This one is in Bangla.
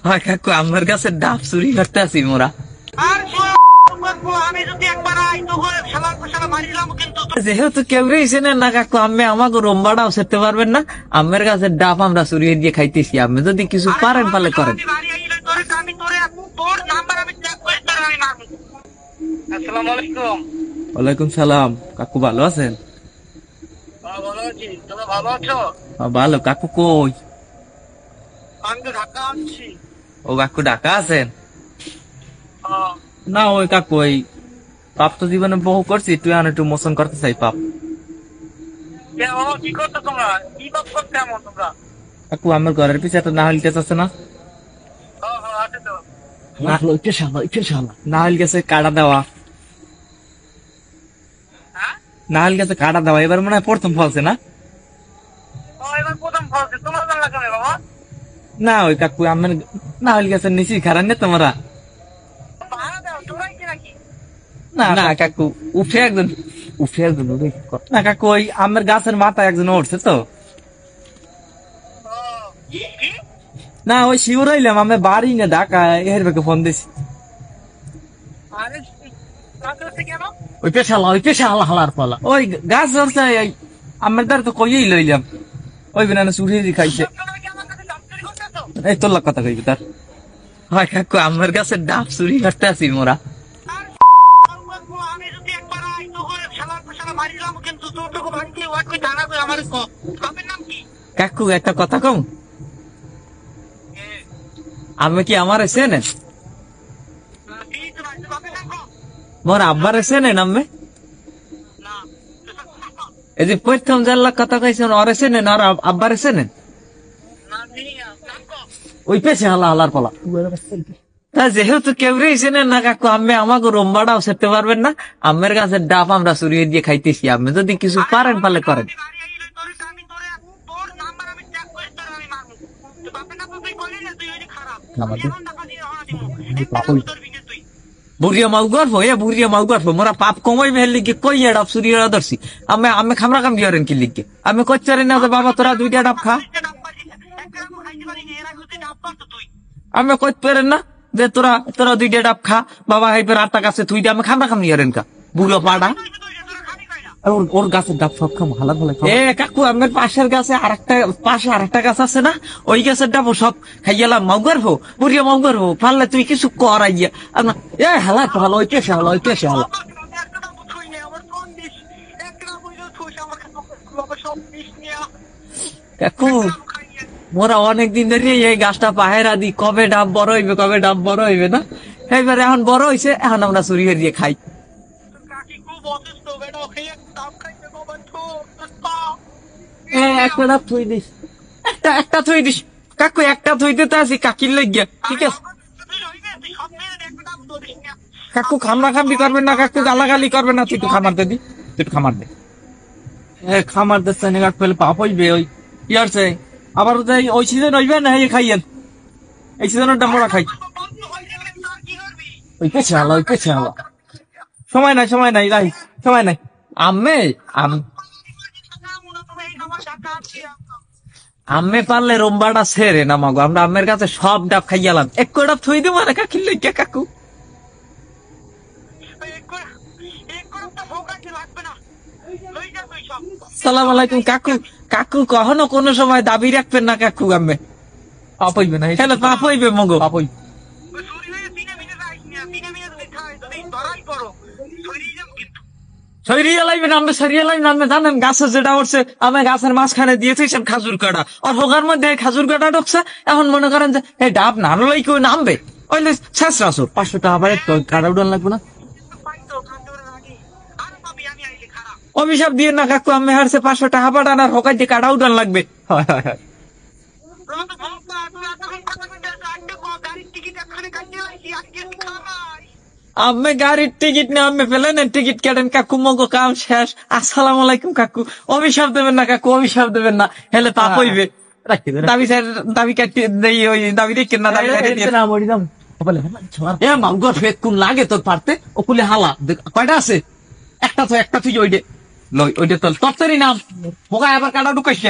হয় কাকু আমার কাছে ডাব চুরি করতে আসি মোরা। যেহেতু কেউ চেনেন না কাকু, আমি আমাকে রম্বাটাও সেরতে পারবেন না। আমের কাছে ডাব আমরা চুরি দিয়ে খাইতেছি, আপনি যদি কিছু পারেন পালে করেন। ওয়ালাইকুম সালাম। কাকু ভালো আছেন? ভালো। কাকু কই? ও কাকু ঢাকা আছেন? না ওই কাকু ওই পাপ তো জীবনে বহু করছি, তুই একটু মোচন করতে চাই পাপ। কাকু আমার ঘরের পিছনে একটা নাহল গাছ আছে না? নাহল গাছে কাটা দেওয়া, নাহল গাছে কাটা দেওয়া এবার মনে হয় প্রথম ফলছে না? না ওই কাকু আমার নাহল গাছের নিচে খারাপ না তোমরা? না না কাকু উঠে একজন না কাকু ওই আমার গাছের মাথায় একজন উঠছে তো। না ওই শিওর হইলাম আমি বাড়ি না ঢাকা এর বেকে ফোন দিছি। ওই পেশা হালার ফলা ওই গাছ ধরছে আমার দ্বারা তো কইই লইলাম ওই বিনা চুরি খাইছে। এই তোর কথা কইবি তার হয় কাকু আমার কাছে ডাব চুরি করতে আসি মোরা। কাকু একটা কথা কম, আমি কি আমার চেনেন? মোর আব্বার চেনেন? আমি এই যে প্রথম জানলার কথা কইছেন ওরে চেনেন আর আব্বার চেনেন? ওই পেছে হালা হালার ফলা। তা যেহেতু কেউ চেনেন না কাকু, আমি আমাকে রম্বাটাও সেরতে পারবেন না। আমের কাছে ডাব আমরা চুরি দিয়ে খাইতেছি, আপনি যদি কিছু পারেন পালে করেন। বুড়িয়া মাউ গর্ভ বুড়িয়া মাউ গর্ভ মোরা পাপ কমাই মেহের লিখে কই ডাব চুরি ধরছি। আমি খামরা কাম দিয়ারেন কি লিখে আমি কচ্চারি না বাবা তোরা দুইটা ডাব খা। আমি কইতে পারেন না যে তোরা তোরা দুইটা ডাব খা বাবা হাইপের 8 টাকা আছে তুই আমি খামরা খাম নিয়ারেন কা বুড়ো পাড়া। ওর গাছের ডাব সব খাম হালা ভালো। এ কাকু আমার পাশের গাছে আরেকটা গাছ আছে না, ওই গাছের ডাব সব খাইয়ালাম। মাউগার হো বুড়িয়া মাউগার হো পারলে তুই কিছু কর আইয়া এ হালা ভালো ওই পেশা হালা ওই পেশা হালা। কাকু মোরা অনেকদিন ধরে এই গাছটা পাহেরা দি কবে ডাব বড় হইবে না, এইবার এখন বড় হইছে এখন আমরা চুরি দিয়ে খাই। একটা ডাব থুই দিস, একটা থুই দিস কাকু, একটা থুই দিতে আসি কাকির লাগিয়া। ঠিক আছে কাকু খামরা খামড়ি করবেন না, কাকু গালাগালি করবেন না। তুই একটু খামার দে, তুই একটু খামার দে। খামার দিচ্ছে না কাক পেলে পাপ হইবে। ওই কি আছে আবার ওই সিজন হইবে না খাইয়েন, এই সিজনটা মোরা খাই। ওই পেছে হালা ওই পেছে হালা। সময় নাই রাই সময় নাই। আমি পারলে রম্বাটা ছেড়ে না মাগো, আমরা আমের কাছে সব ডাব খাইয়ালাম। এক ডাব থই দেবো না কাকির লইয়া কাকু। সালাম আলাইকুম কাকু। কাকু কখনো কোনো সময় দাবি রাখবেন না কাকু, আমি পাপ হইবে না, তাহলে পাপ হইবে মগো পাপ হইবে। জানেন গাছের যেটা উঠছে আমি গাছের মাঝখানে দিয়েছি সব খাজুর কাটা, আর হোগার মধ্যে খাজুর কাটা ঢুকছে। এখন মনে করেন যে এই ডাব নাড়লেই কেউ নামবে, ওইলে শেষ রাসুর 500 টাকা আবার কাটা উঠান লাগবে না। অভিশাপ দিয়ে না কাকু, আমি হারছে 500 টাকা পাঠান আর হোকার দিয়ে কাটা উঠান লাগবে। আমি গাড়ির টিকিট না আমি ফেলেন টিকিট কাটেন কাকু, মগো কাম শেষ। আসসালাম আলাইকুম কাকু। অভিশাপ দেবেন না কাকু, অভিশাপ দেবেন না, হেলে পাপ হইবে। দাবি কাটিয়ে দেই, ওই দাবি রেখে না কোন লাগে তোর পারতে ওকুলে হালা কয়টা আছে? একটা তুই ওইটা লই ওইটা তোর তরতারি নাম হোকা আবার কাটা ঢুকাইছে।